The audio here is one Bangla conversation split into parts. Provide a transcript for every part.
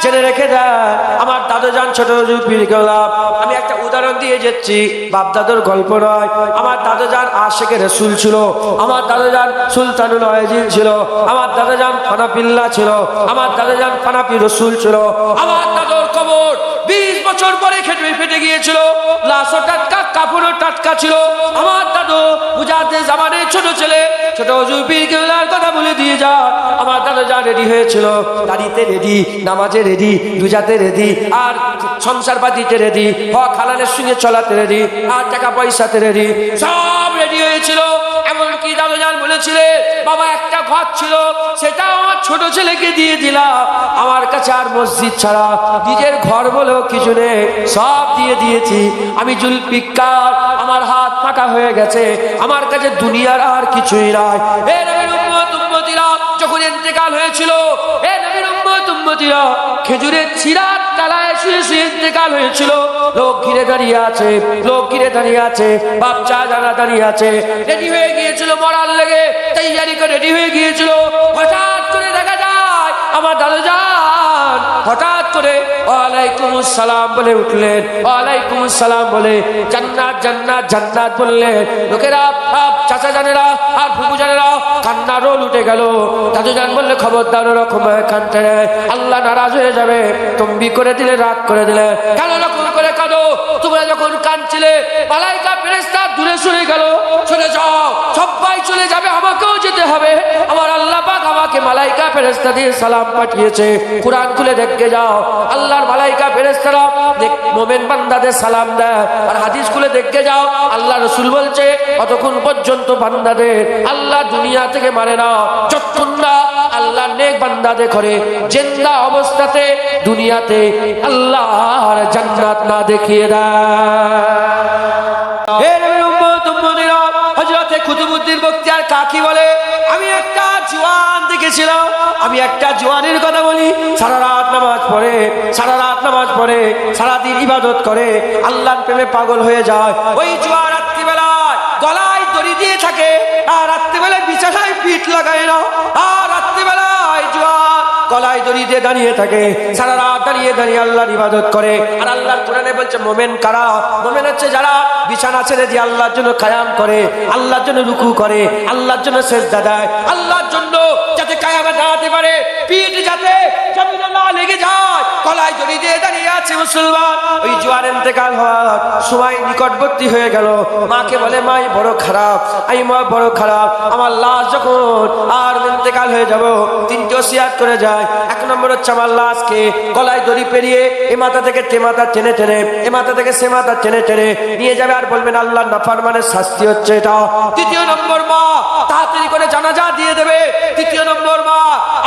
জেনে রেখে দেন আমার দাদুজান ছোট হুজুর পীর কেবলা। আমি একটা উদাহরণ দিয়ে যাচ্ছি, বাপ দাদুর গল্প নয়। আমার দাদুজান আশিকে রাসূল ছিল, আমার দাদুজান সুলতানুল ওয়াজিদ ছিল, আমার দাদুজান ফানাফিল্লাহ ছিল, আমার দাদুজান ফানাফি রাসূল ছিল। আমার দাদুর কবর 20 বছর পরে ফেটে গিয়েছিল, লাশও টাটকা, কাপড়ও টাটকা ছিল। আমার দাদু মুজাদ্দিদ জামানের ছোট ছেলে ছোট হুজুর পীর কেবলার কথা বলে দিয়ে যা। আমার দাদুজান রেডি হয়েছিল, দাড়িতে রেডি, নামাজে রেডি, রোজাতে রেডি, আর সংসার পাতিতে রেডি, হক হালালের সঙ্গে চলাতে রেডি, আর টাকা পয়সাতে রেডি, সব রেডি হয়েছিল। এমনকি দাদুজান বলেছিলেন বাবা একটা ঘর ছিল সেটা আমার ছোট ছেলেকে দিয়ে দিলাম, আমার কাছে আর মসজিদ ছাড়া নিজের ঘর বলেও কিছু নেই, সব দিয়ে দিয়েছি। আমি জুলফিকার, আমার হাত ফাঁকা হয়ে গেছে, আমার কাছে দুনিয়ার আর কিছুই নাই। হে নবীর উম্মত উম্মতিরা, যখন ইন্তেকাল হয়েছিল, হে নবীর উম্মত উম্মতিরা, খেজুরের ছিরার তলায় শুয়ে শুয়ে ইন্তেকাল হয়েছিল। লোক ঘিরে দাঁড়িয়ে আছে, লোক ঘিরে দাঁড়িয়ে আছে, বাচ্চা যারা দাঁড়িয়ে আছে, রেডি হয়ে গিয়েছিল মরার লেগে, তৈয়ারি করে রেডি হয়ে গিয়েছিল। হঠাৎ করে দেখা যায় আমার দাদুজান হঠাৎ করে ওয়ালাইকুম আসসালাম বলে উঠলেন, ওয়ালাইকুম আসসালাম বলে জান্নাত জান্নাত জান্নাত বললেন। লোকেরা, চাচা জানেরা আর ফুপু জানেরা কান্না রোল উঠে গেল। দাদুজান বললে খবরদার ওরকম কাঁদতে নেই, আল্লাহ নারাজ হয়ে যাবে। তম্বি করে দিলে, রাগ করে দিলে, কেন রকম করে কাঁদো? তোমরা যখন কাঁদছিলে মালাইকা ফেরেশতা দূরে সরে গেল, চলে যাও, সবাই চলে যাবে, আমাকেও যেতে হবে। আমার আল্লাহ পাক আমাকে মালাইকা ফেরেশতা দিয়ে সালাম পাঠিয়েছে। কুরআন খুলে দেখে যাও, আল্লাহর মালাইকা ফেরেশতারা মুমিন বান্দাদের সালাম দেয়। আর হাদিস খুলে দেখে যাও, আল্লাহ রাসূল বলছে কতক্ষণ পর্যন্ত বান্দাদের আল্লাহ দুনিয়া থেকে মারে না, যতক্ষণ না আল্লাহ নেক বান্দাদের করে জিন্দা অবস্থাতে দুনিয়াতে আল্লাহর জান্নাত না দেখিয়ে দেয়। হে নবীর উম্মত উম্মতিরা, হযরত কুতুবউদ্দিন বখতিয়ার কাকি বলে, আমি একটা জওয়ান দেখেছিলাম, আমি একটা জওয়ানের কথা বলি, সারা রাত নামাজ পড়ে, সারা রাত নামাজ পড়ে, সারাদিন ইবাদত করে, আল্লাহর প্রেমে পাগল হয়ে যায়। ওই জওয়ান রাত্রিবেলায় গলায় দড়ি দিয়ে থাকে, আর রাত্রিবেলায় বিছানায় পিঠ লাগায় না, আর রাত্রিবেলায় জওয়ান গলায় দড়ি দিয়ে দাঁড়িয়ে থাকে, সারা রাত দাঁড়িয়ে দাঁড়িয়ে আল্লাহর ইবাদত করে। আর আল্লাহর কোরআনে বলছে মোমেন কারা? মোমেন হচ্ছে যারা বিছানা ছেড়ে দিয়ে আল্লাহর জন্য কায়াম করে, আল্লাহর জন্য রুকু করে, আল্লাহর জন্য সেজদা দেয়, আল্লাহর জন্য যাতে কায়ামে দাঁড়াতে পারে, পিঠ যাতে জমিনে না লেগে যায়, গলায় দড়ি দিয়ে দাঁড়িয়ে আছে মুসলমান। ওই জওয়ান ইন্তেকাল হওয়ার সময় নিকটবর্তী হয়ে গেল, মাকে বলে মাই বড় খারাপ, আমি মা বড় খারাপ, আমার লাশ যখন আর ইন্তেকাল হয়ে যাব, তিনটে ওসিয়াত করে যায়। এক নম্বর হচ্ছে আমার লাশকে গলায় দড়ি পেরিয়ে এ মাথা থেকে তে মাথা টেনে টেনে, এ মাথা থেকে সে মাথা টেনে টেনে নিয়ে যাবে, আর বলবেন আল্লাহর নাফরমানের শাস্তি হচ্ছে এটা। দ্বিতীয় নম্বর, মা তাড়াতাড়ি করে জানাজা দিয়ে দেবে। তৃতীয় নম্বর, মা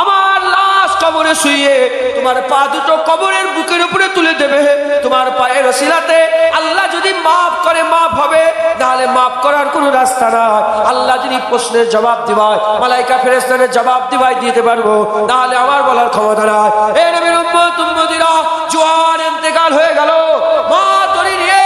আমার লাশ কবরে শুইয়ে তোমার পা দুটো কবরের বুকের উপরে তুলে দেবে, তোমার পায়ের ওসিলাতে আল্লাহ যদি মাফ করে মাফ হবে, নাহলে মাফ করার কোনো রাস্তা নাই। আল্লাহ যদি প্রশ্নের জবাব দিবায়, মালাইকা ফেরেশতাদের জবাব দিবায় দিতে পারবো, নাহলে আমার বলার ক্ষমতা নাই। এ নবীর উম্মত উম্মতিরা, জওয়ান ইন্তেকাল হয়ে গেল, মা দড়ি নিয়ে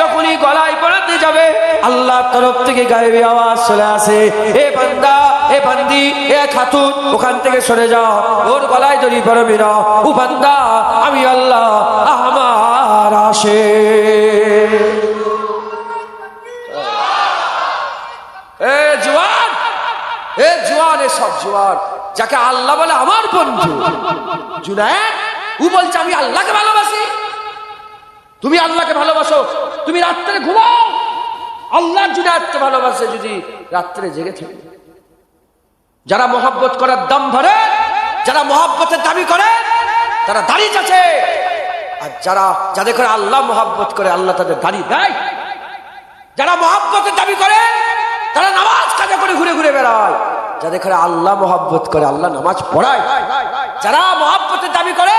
যখনই গলায় পড়াতে যাবে, আল্লাহর তরফ থেকে গায়েবী আওয়াজ চলে আসে, এ বান্দা, এ বান্দি, এ খাতুন, ওখান থেকে সরে যাও, ওর গলায় দড়ি পড়বি না। ও বান্দা, আমি আল্লাহ, আমার আসে। এ জওয়ান, এ জওয়ান, এ সব জওয়ান যাকে আল্লাহ বলে আমার বন্ধু, জুনায়েদ, ও বলছে আমি আল্লাহকে ভালোবাসি। তুমি আল্লাহকে ভালোবাসো, তুমি রাত্রে ঘুমাও, আল্লাহ জুনায়েদকে ভালোবাসে যদি রাত্রে জেগে থাকে। যারা মহব্বত করার দম ধরে, যারা মহব্বতের দাবি করে, তারা দাঁড়িয়ে আছে। আর যাদের করে আল্লাহ মহব্বত করে, আল্লাহ তাদের দাঁড়িয়ে দেয়। যারা মহব্বতের দাবি করে তারা নামাজ কাজা করে ঘুরে ঘুরে বেড়ায়, যাদের করে আল্লাহ মহব্বত করে আল্লাহ নামাজ পড়ায়। যারা মহব্বতের দাবি করে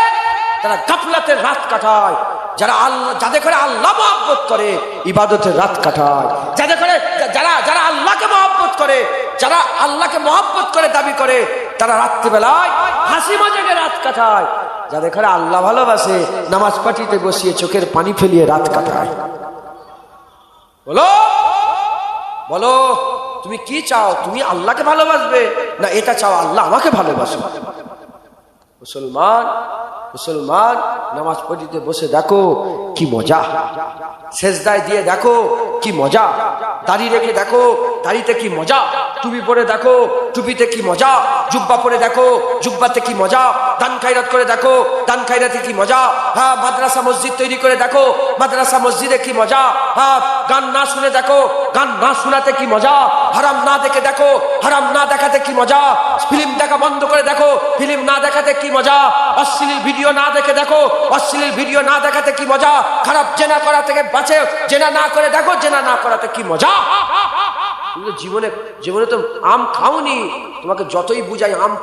তারা গাফলাতের রাত কাটায়, যাদের করে আল্লাহ মহব্বত করে ইবাদতের রাত কাটায়। যারা আল্লাহকে মহব্বত করে, যারা আল্লাহকে মহব্বত করে দাবি করে, তারা রাত্রিবেলায় হাসি মজাকে রাত কাটায়। যাদের করে আল্লাহ ভালোবাসে নামাজ পাঠিতে বসিয়ে চোখের পানি ফেলিয়ে রাত কাটায়। বলো বলো, তুমি কি চাও? তুমি আল্লাহকে ভালোবাসবে, না এটা চাও আল্লাহ আমাকে ভালোবাসবে? মুসলমান, মুসলমান নামাজ পড়িতে বসে দেখো কি মজা, সেজদায় দিয়ে দেখো কি মজা, দাড়ি রেখে দেখো দাড়িতে কি মজা, টুপি পরে দেখো টুপিতে কি মজা, জুব্বা পরে দেখো জুব্বাতে কি মজা, দান খায়রাত করে দেখো দান খায়রাতে কি মজা, হ্যাঁ মাদ্রাসা মসজিদ তৈরি করে দেখো মাদ্রাসা মসজিদে কি মজা, হ্যাঁ গান না শুনে দেখো গান না শোনাতে কি মজা, হারাম না দেখে দেখো হারাম না দেখাতে কি মজা, ফিল্ম দেখা বন্ধ করে দেখো ফিল্ম না দেখাতে কি মজা, অশ্লীল ভিডিও না দেখে দেখো অশ্লীল ভিডিও না দেখাতে কি মজা, খারাপ জেনা করা থেকে বাঁচে জেনা না করে দেখো জেনা না করাতে কি মজা। জীবনে জীবনে তো আম খাওনি, তোমাকে যতই বুঝাই আম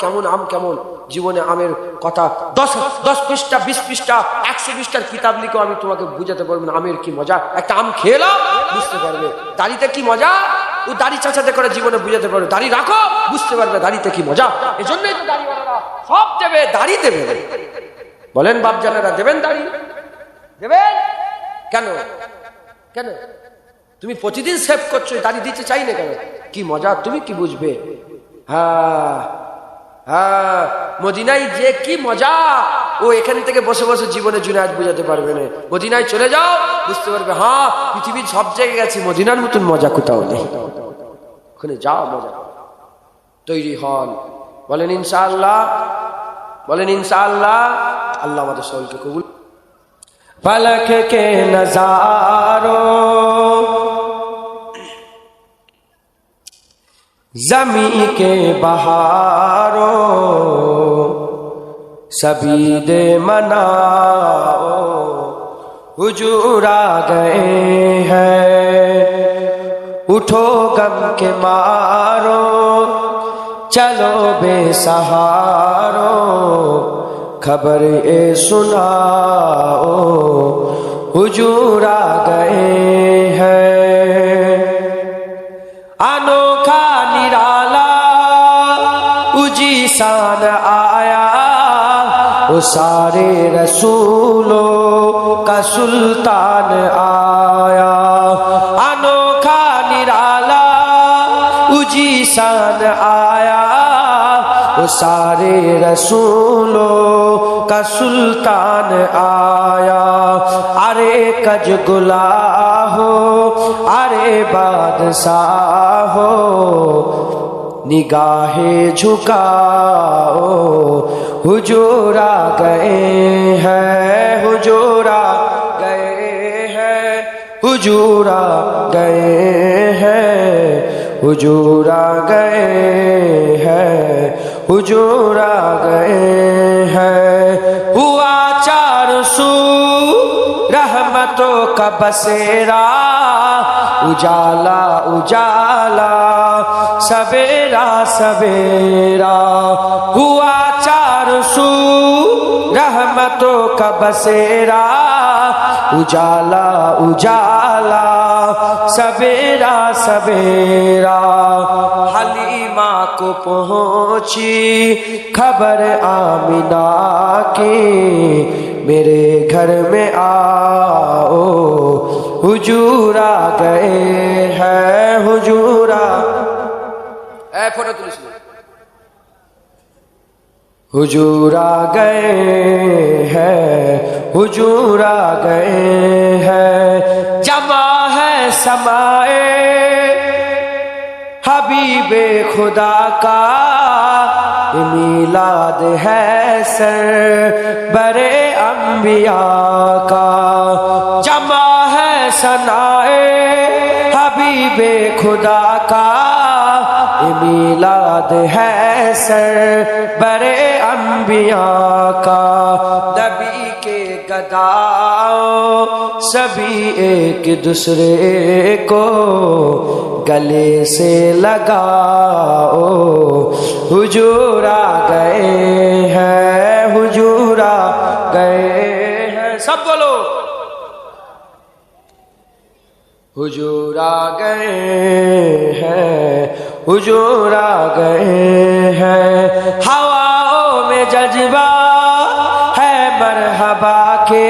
কেমন জীবনে আমের কথা 10 পৃষ্ঠা 20 পৃষ্ঠা 100 পৃষ্ঠার কিতাব লিখো আমি তোমাকে বুঝাতে পারবো না আমের কি মজা। একটা আম খেলাম বুঝতে পারবে দাড়িতে কি মজা, ও দাড়ি চাচাতে করে জীবনে বুঝাতে পারবে, দাড়ি রাখো বুঝতে পারবে দাড়িতে কি মজা। এই জন্যই তো দাড়িওয়ালারা সব দেবে, দাড়ি দেবে। বলেন বাপজানেরা দেবেন দাড়ি দেবেন কেন? কেন তুমি প্রতিদিন সেভ করছো, দাড়ি দিতে চাই না কেন? কি মজা, তুমি কি বুঝবে? হ্যাঁ হ্যাঁ মদিনায় যে কি মজা, ও এখান থেকে বসে বসে জীবনে জুনায়েদ বুঝাতে পারবে না। মদিনায় চলে যাও বুঝতে পারবে, হ্যাঁ পৃথিবীর সব জায়গায় গেছি মদিনার মতন মজা কোথাও নেই। ওখানে যাও মজা তৈরি হন। বলেন ইনশাআল্লাহ, বলেন ইনশাআল্লাহ। আল্লাহ আমাদের সকলকে কবুল। फलक के नजारों जमी के बहारों सभी दे मनाओ हुजूर आ गए हैं, उठो गम के मारो चलो बेसहारो खबर ए सुनाओ हुजूर आ गए हैं। अनोखा निराला उजी शान आया, वो सारे रसूलों का सुल्तान आया। अनोखा निराला उजी शान आया, वो सारे रसूलों का सुल्तान आया। अरे कज गुला हो अरे बादशाह हो निगाहे झुकाओ हुजूर आ गए हैं, हुजूर आ गए हैं, हुजूर आ गए हैं, हुजूर आ गए हैं, हुजूर आ गए हैं। हुआ चारों सू रहमतों का बसेरा, उजाला उजाला सवेरा सवेरा। हुआ चारों सू रहमतों का बसेरा, उजाला उजाला सवेरा सवेरा। हलीमा को पहुंची खबर आमिना की, मेरे घर में आओ हुजूर आ गए हैं, हुजूर आ फोटो तुलिस हुजूर आ गए हैं, हुजूर आ गए हैं। जमा है समाए हबीबे खुदा का, मीलाद है सर बरे अंबिया का। जमा है सनाए हबीबे खुदा का, मीलाद है सर बरे अंबिया का। नबी के गदाओं सभी एक दूसरे को गले से लगाओ हुजूर आ गए हैं, हुजूर आ गए हैं। सब बोलो हुजूर आ गए हैं, हुजूर आ गए हैं। हवाओं में जज्बा है मरहबा के,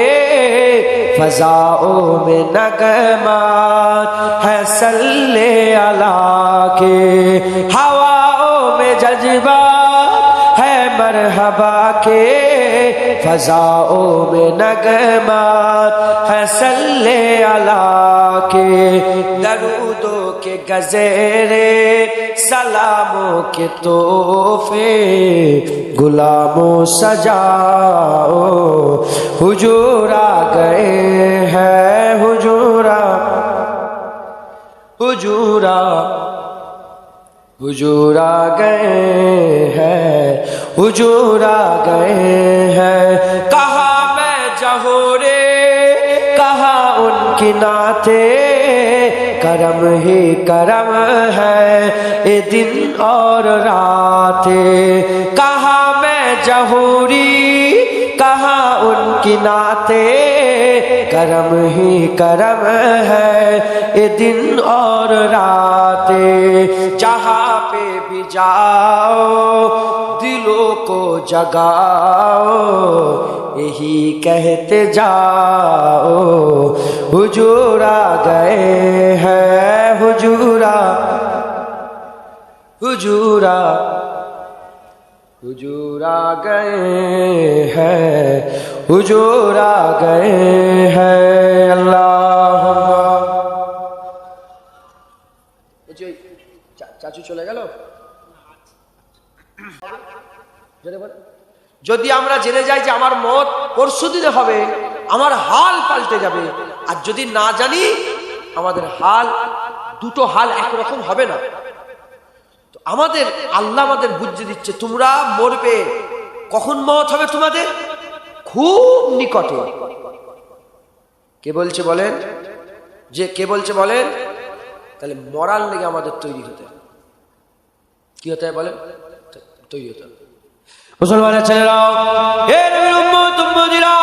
फजाओं में नगमात है सल्ले अला के। हवाओं में जज्बा है मरहबा के, फजाओं में नगमात है सल्ले अला के दरूदों के गज़ेरे सलामों के तोहफे गुलामों सजाओ हुजूर आ गए हैं हुजूरा हुजूरा हुजूर आ गए हैं हुजूर आ गए हैं कहा मैं जहोरे कहा उनकी नाते करम ही करम है ये दिन और रातें कहा मैं जहोरी कहा उनकी नाते करम ही करम है ये दिन और रातें जहाँ पे भी जाओ दिलों को जगाओ यही कहते जाओ हुजूर आ गए हैं हुजूरा हुजूरा हुजूर आ गए हैं हुजूर आ गए हैं अल्लाह চাচু চলে গেল যদি আমরা জেনে যাই যে আমার মত পরশুদিনে হবে আমার হাল পাল্টে যাবে আর যদি না জানি আমাদের হাল দুটো হাল একরকম হবে না তো আমাদের আল্লাহ আমাদের বুঝিয়ে দিচ্ছে তোমরা মরবে কখন মত হবে তোমাদের খুব নিকটে কে বলছে বলেন যে কে বলছে বলেন তাহলে মরার লেগে আমাদের তৈরি হতে কি হতে হয় বলেন তৈরি হতে হবে মুসলমানের ছেলেরাও হে নবীর উম্মত উম্মতিরা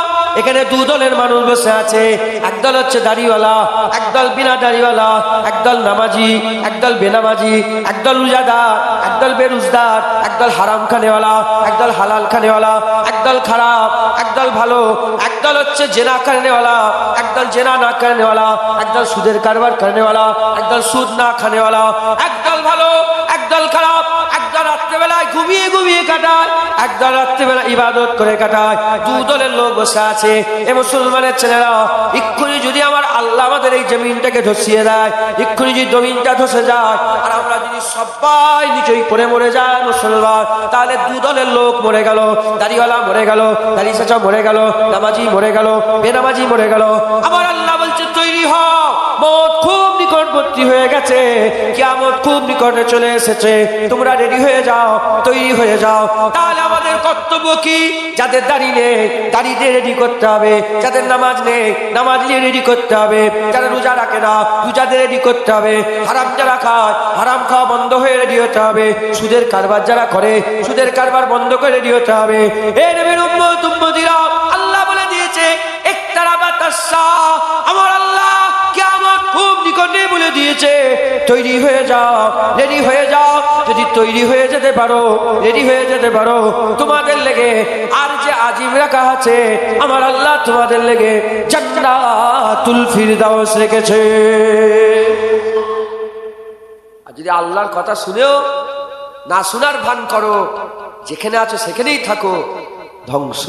এখানে দু দলের মানুষ বসে আছে একদল হচ্ছে দাড়িওয়ালা একদল বিনা দাড়িওয়ালা একদল নামাজি একদল বেনামাজি একদল রোজাদার একদল বেরোজগার একদল হারাম খানেওয়ালা একদল হালাল খানেওয়ালা একদল খারাপ একদল ভালো একদল হচ্ছে জেনা খানেওয়ালা একদল জেনা না খানেওয়ালা একদল সুদের কারবার খানেওয়ালা একদল সুদ না খানেওয়ালা একদল ভালো একদল খারাপ একদল রাত্রেবেলায় ঘুমিয়ে ঘুমিয়ে কাটায় একদল রাত্রেবেলা ইবাদত করে কাটায় দু দলের লোক বসে আছে এ মুসলমানের ছেলেরা এক্ষুনি যদি আমার আল্লাহ আমাদের এই জমিনটাকে ধসিয়ে দেয় এক্ষুনি যদি জমিনটা ধসে যায় আর আমরা যদি সবাই নিচেই পড়ে মরে যায় মুসলমান তাহলে দু দলের লোক মরে গেল দাড়িওয়ালা মরে গেল দাড়ি চাচা মরে গেল নামাজি মরে গেল বেনামাজি মরে গেল আমার আল্লাহ বলছে তৈরি হও মত খুব নিকটবর্তী হয়ে গেছে কিয়ামত খুব নিকটে চলে এসেছে তোমরা রেডি হয়ে যাও তৈরি হয়ে যাও তাহলে আমাদের কর্তব্য কি যাদের দাড়ি নেই দাড়ি দিয়ে রেডি করতে হবে যাদের নামাজ নেই নামাজ নিয়ে রেডি করতে হবে যারা রোজা রাখে না রোজাদের রেডি করতে হবে হারাম যারা খায় হারাম খাওয়া বন্ধ হয়ে রেডি হতে হবে সুদের কারবার যারা করে সুদের কারবার বন্ধ করে রেডি হতে হবে এ নবীর উম্মত উম্মতিরা আল্লাহ বলে দিয়েছে ইকতারাবাত আস-সাআ আমার আল্লাহ কিয়ামত খুব নিকটে বলে দিয়েছে তৈরি হয়ে যাও রেডি হয়ে যাও যদি তৈরি হয়ে যেতে পারো রেডি হয়ে যেতে পারো তোমাদের লেগে আর যে আজিম রাখা আছে আমার আল্লাহ তোমাদের লেগে জান্নাতুল ফিরদাউস রেখেছে আর যদি আল্লাহর কথা শুনেও না শোনার ভান করো যেখানে আছো সেখানেই থাকো ধ্বংস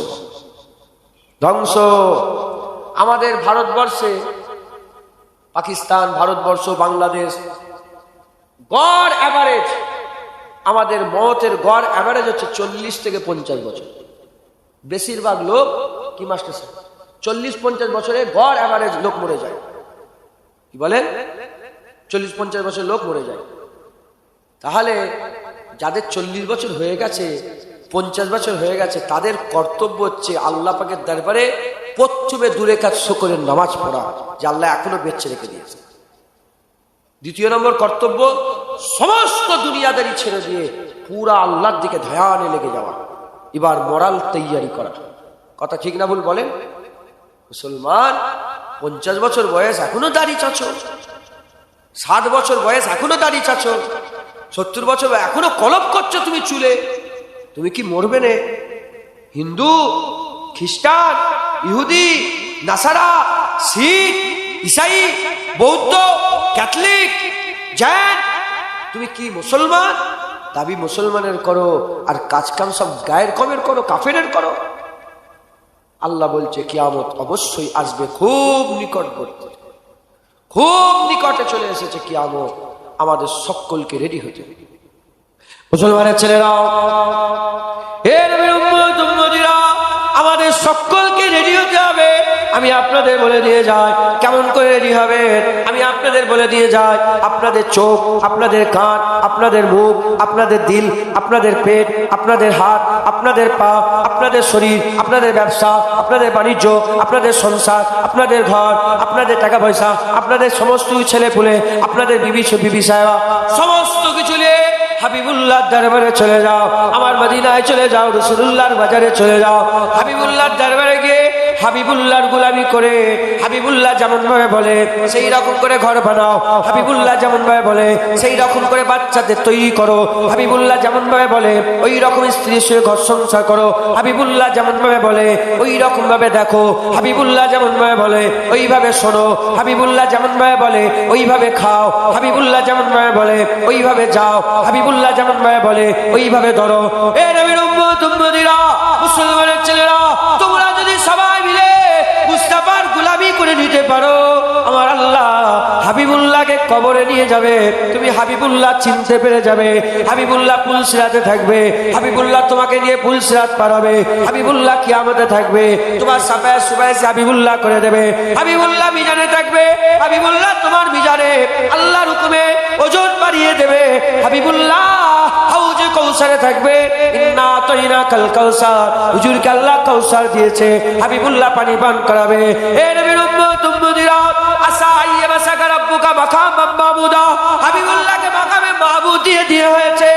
ধ্বংস আমাদের ভারতবর্ষে পাকিস্তান ভারতবর্ষ বাংলাদেশ গড় অ্যাভারেজ আমাদের মতের গড় অ্যাভারেজ হচ্ছে 40 থেকে 50 বছর বেশিরভাগ লোক কি মাস্টার 40-50 বছরে গড় অ্যাভারেজ লোক মরে যায় কি বলেন 40-50 বছর লোক মরে যায় তাহলে যাদের 40 বছর হয়ে গেছে 50 বছর হয়ে গেছে তাদের কর্তব্য হচ্ছে আল্লাহ পাকের দরবারে প্রথমে 2 রাকাত শুকরের নামাজ পড়া যে আল্লাহ এখনো বেঁচে রেখে দিয়েছে দ্বিতীয় নম্বর কর্তব্য সমস্ত দুনিয়াদারি ছেড়ে দিয়ে পুরা আল্লাহর দিকে ধ্যানে লেগে যাওয়া এবার মরাল তৈয়ারি করা কথা ঠিক না ভুল বলেন মুসলমান 50 বছর বয়স এখনো দাড়ি চাচো 60 বছর বয়স এখনো দাড়ি চাচো 70 বছর এখনো কলপ করছো তুমি চুলে তুমি কি মরবে না হিন্দু খ্রিস্টান ইহুদি নাসারা শিখ ইসাই বৌদ্ধ ক্যাথলিক জৈন তুমি কি মুসলমান দাবি মুসলমানের করো আর কাজ কাম সব গায়ের কমের করো কাফেরের করো আল্লাহ বলছে কিয়ামত অবশ্যই আসবে, খুব নিকটবর্তী, খুব নিকটে চলে এসেছে কিয়ামত। আমাদের সকলকে রেডি হতে হবে। মুসলমানের ছেলেরাও, হে নবীর উম্মত উম্মতিরা, আমাদের সকলকে রেডি হতে হবে। আমি আপনাদের বলে দিয়ে যাই কেমন করে রেডি হবে। আমি আপনাদের বলে দিয়ে যাই, আপনাদের চোখ, আপনাদের কান, আপনাদের মুখ, আপনাদের দিল, আপনাদের পেট, আপনাদের হাত, আপনাদের পা, আপনাদের শরীর, আপনাদের ব্যবসা, আপনাদের বাণিজ্য, আপনাদের সংসার, আপনাদের ঘর, আপনাদের টাকা পয়সা, আপনাদের সমস্ত ছেলে পুলে, আপনাদের বিবি সাহেবা, সমস্ত কিছু নিয়ে হাবিবুল্লাহর দরবারে চলে যাও। আমার মদিনায় চলে যাও, রাসূলুল্লাহর বাজারে চলে যাও। হাবিবুল্লাহর দরবারে গিয়ে হাবিবুল্লাহর গোলামি করে, হাবিবুল্লাহ যেমন ভাবে বলে সেই রকম করে ঘর বানাও। হাবিবুল্লাহ যেমন ভাবে বলে সেই রকম করে বাচ্চাদের তৈরি করো। হাবিবুল্লাহ যেমন ভাবে বলে ওই রকম স্ত্রীর সঙ্গে ঘর সংসার করো। হাবিবুল্লাহ যেমন ভাবে বলে ওই রকম ভাবে দেখো। হাবিবুল্লাহ যেমন ভাবে বলে ওইভাবে শোনো। হাবিবুল্লাহ যেমন ভাবে বলে ওইভাবে খাও। হাবিবুল্লাহ যেমন ভাবে বলে ওইভাবে যাও। হাবিবুল্লাহ যেমন ভাবে বলে ওইভাবে ধরো। এ নবীর উম্মত উম্মতিরা, মুসলমানের ছেলেরা, তোমরা যদি সবাই মিলে মুস্তাফার গোলামি করে নিতে পারো, আমার আল্লাহ হাবিবুল্লাহকে কবরে নিয়ে যাবে। তুমি হাবিবুল্লাহ চিনতে পেরে যাবে। হাবিবুল্লাহ পুলসিরাতে থাকবে। হাবিবুল্লাহ তোমাকে নিয়ে পুলসিরাত পারাবে। হাবিবুল্লাহ কিয়ামতে থাকবে। তোমার সাফায়ে সুবাইসে হাবিবুল্লাহ করে দেবে। হাবিবুল্লাহ মিজানে থাকবে। হাবিবুল্লাহ তোমার মিজানে আল্লাহর হুকুমে ওজন বাড়িয়ে দেবে। হাবিবুল্লাহ হাউজে কাউসারে থাকবে। ইন্না আতাইনাকাল কাউসার, হুজুরকে আল্লাহ কাউসার দিয়েছে। হাবিবুল্লাহ পানি পান করাবে। এ নবীর উম্মত উম্মতিরা, আসা আইয়াবাসাকা রাব্বুকা মাকামান মাহমুদা, হাবিবুল্লাহকে মাকামে মাহমুদ দিয়ে হয়েছে।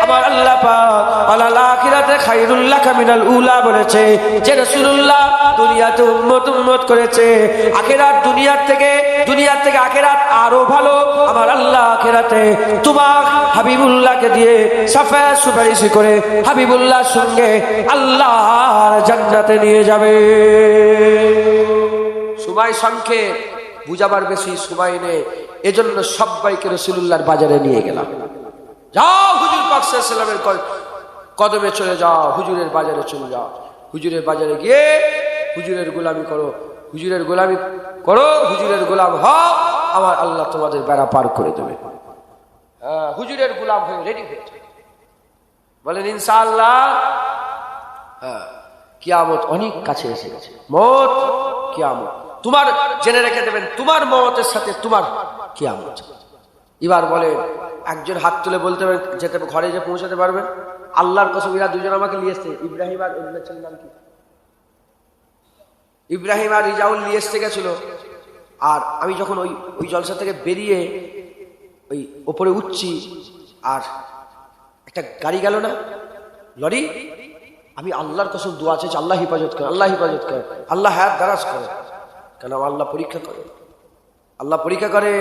আমার আল্লাহ পাক আলাল আখিরাতে খায়রুল লাকা মিনাল উলা বলেছে যে রাসূলুল্লাহ দুনিয়াতে উম্মত করেছে, আখিরাত দুনিয়ার থেকে আখিরাত আরো ভালো। আমার আল্লাহ আখিরাতে তোমার হাবিবুল্লাহকে দিয়ে সাফায়ে সুপারিশ করে হাবিবুল্লাহর সঙ্গে আল্লাহর জান্নাতে নিয়ে যাবে। সময় সংক্ষেপ, বুঝাবার বেশি সময় নেই, এজন্য সবাইকে রাসূলুল্লাহর বাজারে নিয়ে গেলাম। যাও হুজুর পাক সাল্লাল্লাহু আলাইহি ওয়াসাল্লামের কদমে চলে যাও, হুজুরের বাজারে চলে যাও। হুজুরের বাজারে গিয়ে হুজুরের গোলামি করো, হুজুরের গোলামি করো, হুজুরের গোলাম হও। আমার আল্লাহ তোমাদের বেড়া পার করে দেবে। হুজুরের গোলাম হয়ে রেডি হয়ে বলেন ইনশাআল্লাহ। কিয়ামত অনেক কাছে এসে গেছে। মত কিয়ামত তোমার জেনে রেখে দেবেন, তোমার মতের সাথে তোমার কিয়ামত। এবার বলে একজন হাত তুলে বলতে যেতে ঘরে যে পৌঁছাতে পারবেন। আল্লাহর কসম, এরা দুজন আমাকে নিয়ে এসছে। ইব্রাহিম আর ছেলের নাম কি? ইব্রাহিম আর রিজাউল নিয়ে এসতে গেছিল। আর আমি যখন ওই জলসা থেকে বেরিয়ে ওই ওপরে উঠছি, আর একটা গাড়ি গেল না, লরি। আমি আল্লাহর কসম দোয়া চাইছি, আল্লাহ হিফাজত করে, আল্লাহ হিফাজত করে, আল্লাহ হায়াত দারাজ করে। কেন? আল্লাহ পরীক্ষা করে। আল্লাহ পরীক্ষা করে,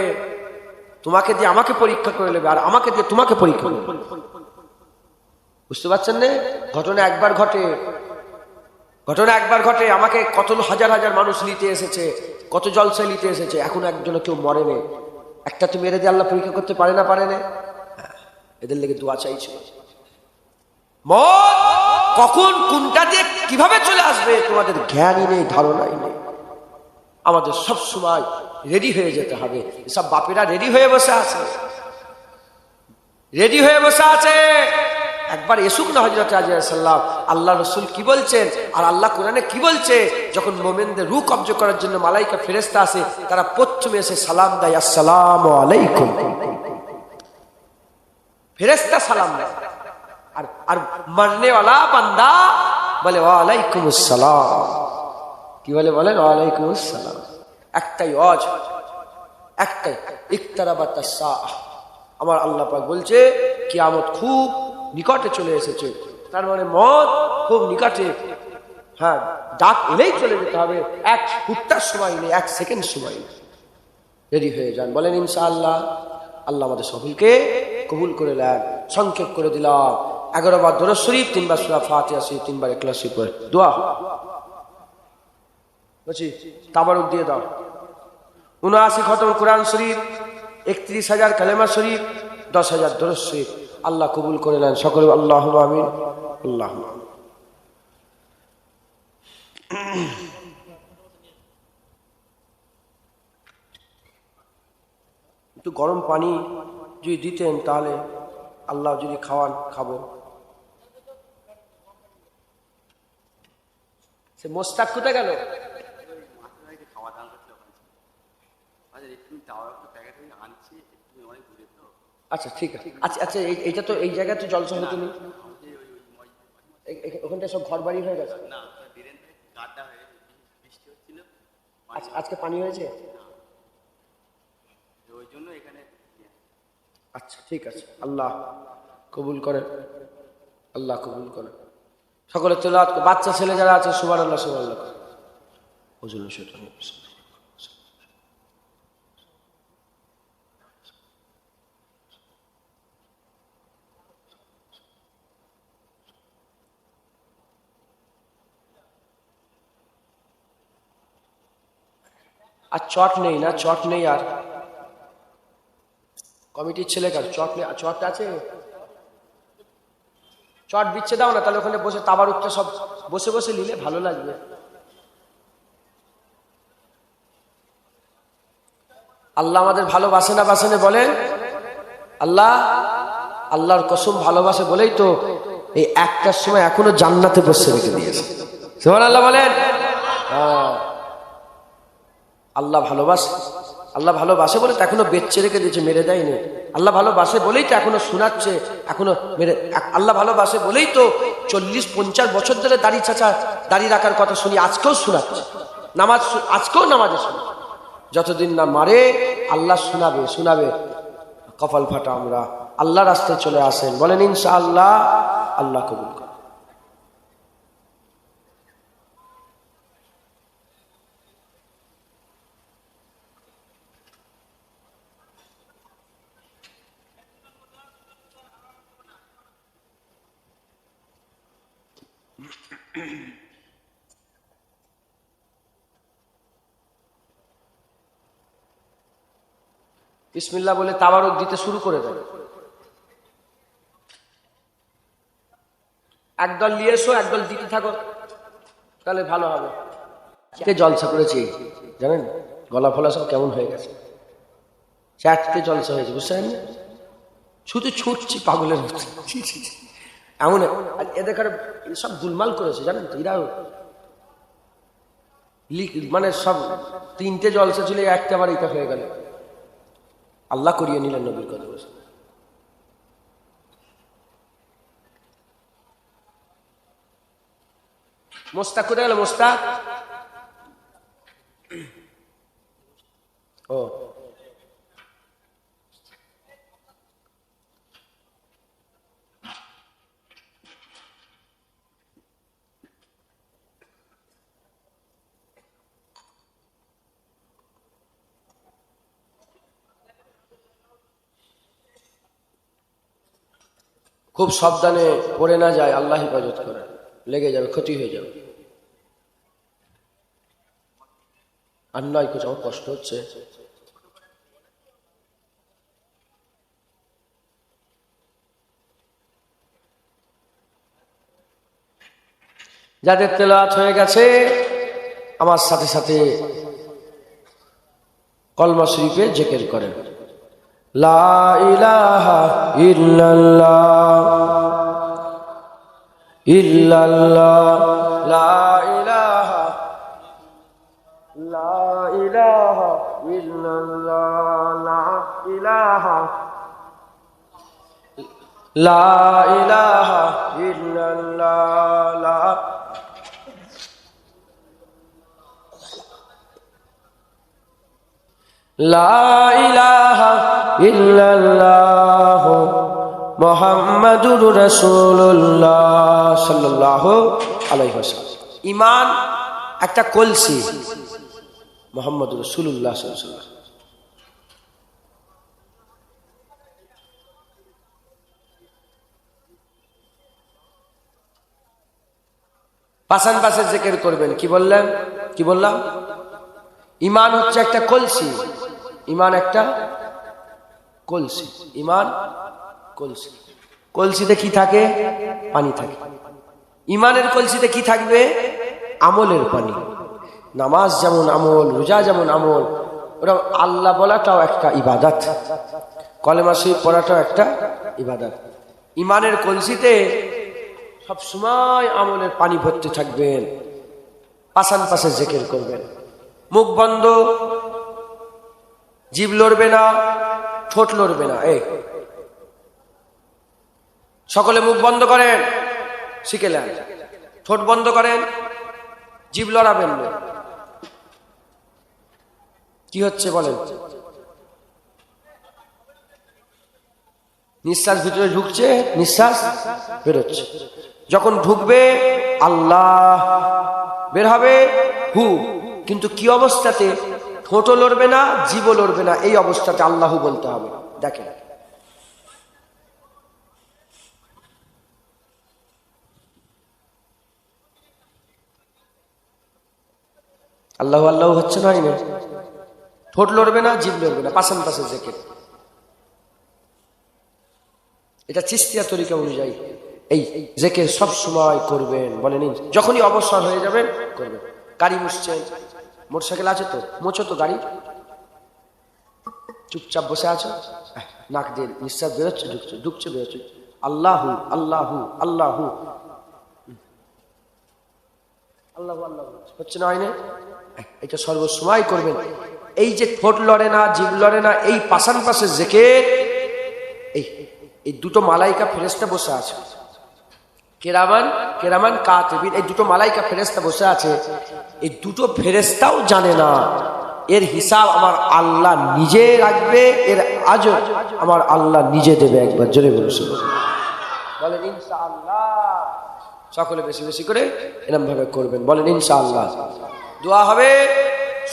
তোমাকে দিয়ে আমাকে পরীক্ষা করে নেবে, আর আমাকে দিয়ে তোমাকে পরীক্ষা করবে। বুঝতে পারছেন না? ঘটনা একবার ঘটে। আমাকে কত হাজার হাজার মানুষ নিতে এসেছে, কত জলসায় নিতে এসেছে, এখন একজনে কেউ মরে নেই। একটা তো মেরে দিয়ে আল্লাহ পরীক্ষা করতে পারে না? এদের লেগে দোয়া চাইছে। মত কখন কোনটা দিয়ে কিভাবে চলে আসবে তোমাদের জ্ঞানই নেই, ধারণাই নেই। আমাদের সব সময় রেডি হয়ে যেতে হবে। সব বাপেরা রেডি হয়ে বসে আছে। একবার এসুক না হযরত সাল্লাল্লাহু আলাইহি ওয়াসাল্লাম, আল্লাহ রাসূল কি বলছেন আর আল্লাহ কোরআনে কি বলছে। যখন মুমিনদের রূহ কবজ করার জন্য মালায়েকা ফেরেশতা আসে, তারা প্রথমে এসে সালাম দেয়, আসসালামু আলাইকুম। ফেরেশতা সালাম দেয়, আর মাননে ওয়ালা বান্দা বলে ওয়া আলাইকুমুস সালাম। কি বলেন ওয়া আলাইকুমুস সালাম। একটাই ওয়াজ, একটাই ইকতারাবাতাস সাআহ। আমার আল্লাহ পাক বলছে কিয়ামত খুব নিকটে চলে এসেছে। তার মানে মত খুব নিকটে। ডাক এলেই চলে যেতে হবে। এক ফুটটার সময় নেই, এক সেকেন্ড সময় নেই। রেডি হয়ে যান, বলেন ইনশাআল্লাহ। আল্লাহ আমাদের সকলকে কবুল করে নেন। সংক্ষেপ করে দিলাম। 11 বার দরুদ শরীফ, 3 বার সূরা ফাতিহা শরীফ, 3 বার ইখলাস শরীফ পড়ে দোয়া বলছি। তাবারুক দিয়ে দাও। 79 খতম কোরআন শরীফ, 31,000 কালেমা শরীফ, 10,000 দরুদ শরীফ। আল্লাহ কবুল করে নেন সকলে। আল্লাহুম্মা আমিন, আল্লাহুম্মা আমিন। একটু গরম পানি যদি দিতেন তাহলে আল্লাহ যদি খাওয়ান খাবো। সে মোস্তাক কোথায় গেল? আচ্ছা ঠিক আছে। আচ্ছা আচ্ছা, এইটা তো এই জায়গায় তো জলসা হতো না, ওখানটা সব ঘর বাড়ি হয়ে গেছে। আজকে পানি হয়েছে। আচ্ছা ঠিক আছে, আল্লাহ কবুল করেন, আল্লাহ কবুল করেন। সকলে তেলাওয়াত, বাচ্চা ছেলে যারা আছে সুবহানাল্লাহ সুবহানাল্লাহ। হুজুর শয়তান আর চট নেই না, চট নেই আর কমিটির ছেলে কার চট নেই, চট আছে, চট বিচ্ছে দাও না, তাহলে ওখানে বসে তাবারুকটা সব বসে বসে নিলে ভালো লাগবে। আল্লাহ আমাদের ভালোবাসে না বাসে না বলেন? আল্লাহ, আল্লাহর কসম ভালোবাসে বলেই তো এই একটার সময় এখনো জান্নাতে বসে রেখে দিয়েছে। সুবহানাল্লাহ বলেন। আল্লাহ ভালোবাসে, আল্লাহ ভালোবাসে বলে তো এখনো বেঁচে রেখে দিয়েছে, মেরে দেয়নি। আল্লাহ ভালোবাসে বলেই তো এখনো শোনাচ্ছে, এখনো মেরে। আল্লাহ ভালোবাসে বলেই তো 40-50 বছর ধরে দাড়ি রাখার কথা শুনি, আজকেও শোনাচ্ছে। নামাজ আজকেও নামাজে শুনি, যতদিন না মারে আল্লাহ শোনাবে শোনাবে। কপাল ফাটা আমরা। আল্লাহ রাস্তায় চলে আসেন, বলেন ইনশাআল্লাহ। আল্লাহ কবুল করে। বিসমিল্লাহ বলে তাবারক দিতে শুরু করে দেন। একদল নিয়ে এসো, একদল দিতে থাকো, তাহলে ভালো হবে। কে জলসা করেছে জানেন? গলা ফলা সব কেমন হয়ে গেছে, চারটে জলসা হয়েছে, বুঝছেন? শুধু ছুটছি পাগলের মতো এমন। এদের সব দুলমাল করেছে জানেন তো, এরা মানে সব 3টে জলসা ছিল, একটা বার এটা হয়ে গেল। আল্লাহ করিয়ে নিলেন নবীর কথা বসে। মোস্তাক কোথায় গেল? মোস্তাক ও খুব সাবধানে পড়ে না যায়, আল্লাহ হেফাজত করে, লেগে যাবে, ক্ষতি হয়ে যাবে। আর নয় কিছু, আমার কষ্ট হচ্ছে। যাদের তেলাওয়াত হয়ে গেছে আমার সাথে সাথে কলমা শরীফে জিকির করেন। লা ইলাহা ইল্লাল্লাহ ইল্লাল্লাহ, লা ইলাহা, লা ইলাহা ইল্লাল্লাহ, লা ইলাহা, লা ইলাহা ইল্লাল্লাহ, লা ইলাহা ইল্লাল্লাহ মুহাম্মাদুর রাসূলুল্লাহ সাল্লাল্লাহু আলাইহি ওয়াসাল্লাম। ঈমান একটা কলসি, মুহাম্মাদুর রাসূলুল্লাহ সাল্লাল্লাহু আলাইহি ওয়াসাল্লাম। পাশান পাশে জিকির করবেন। কি বললেন? কি বললাম? ঈমান হচ্ছে একটা কলসি, ঈমান একটা কলসি, ঈমান কলসি। কলসিতে কি থাকে? পানি থাকে। ঈমানের কলসিতে কি থাকবে? আমলের পানি। নামাজ যেমন আমল, রোজা যেমন আমল, ওরা আল্লাহ বলাটাও একটা ইবাদত, কলেমা শরীফ পড়াটাও একটা ইবাদত। ইমানের কলসিতে সব সময় আমলের পানি ভরতে থাকবেন, পাশান পাশে জিকির করবেন, মুখ বন্ধ, জিভ লড়বে না, ঠোঁট লড়বে না। এই সকলে মুখ বন্ধ করেন, শিখেলেন। ঠোঁট বন্ধ করেন, জিভ লড়াবেন না। কি হচ্ছে বলেন? নিঃশ্বাস ভিতরে ঢুকছে, নিঃশ্বাস বেরোচ্ছে। যখন ঢুকবে আল্লাহ, বের হবে হু। কিন্তু কি অবস্থাতে? ঠোঁটও লড়বে না, জিভও লড়বে না, এই অবস্থাতে আল্লাহু বলতে হবে। দেখেন, আল্লাহ আল্লাহ হচ্ছে না, ঠোঁট লড়বে না, জিভ লড়বে না, পাশান পাশে জিকির। এটা চিশতিয়া তরিকা অনুযায়ী এই জিকির সব সময় করবেন। বলেন যখনই অবসর হয়ে যাবেন করবেন। গাড়ি মুছছেন, মোটরসাইকেল আছে তো, মোছো তো গাড়ি। চুপচাপ বসে আছো, নাক দিয়ে নিঃশ্বাস বেরোচ্ছে, ঢুকছে, ঢুকছে, বেরোচ্ছে। আল্লাহু আল্লাহু আল্লাহু, আল্লাহু আল্লাহু হচ্ছে না, আইনে এটা সর্বসময় করবেন। এই যে ঠোঁট লড়ে না, জিভ লড়ে না, এই পাশান পাশে জিকির। এই দুটো মালাইকা ফেরেশতা বসে আছে, কেরামান কেরামান কাতিবিন, এই দুটো মালাইকা ফেরেশতা বসে আছে। এই দুটো ফেরেশতাও জানে না এর হিসাব আমার আল্লাহ নিজে রাখবে, এর আজর আমার আল্লাহ নিজে দেবে। একবার জোরে বলুন, বলেন ইনশাআল্লাহ। সকলে বেশি বেশি করে এরকম ভাবে করবেন, বলেন ইনশাআল্লাহ। দোয়া হবে,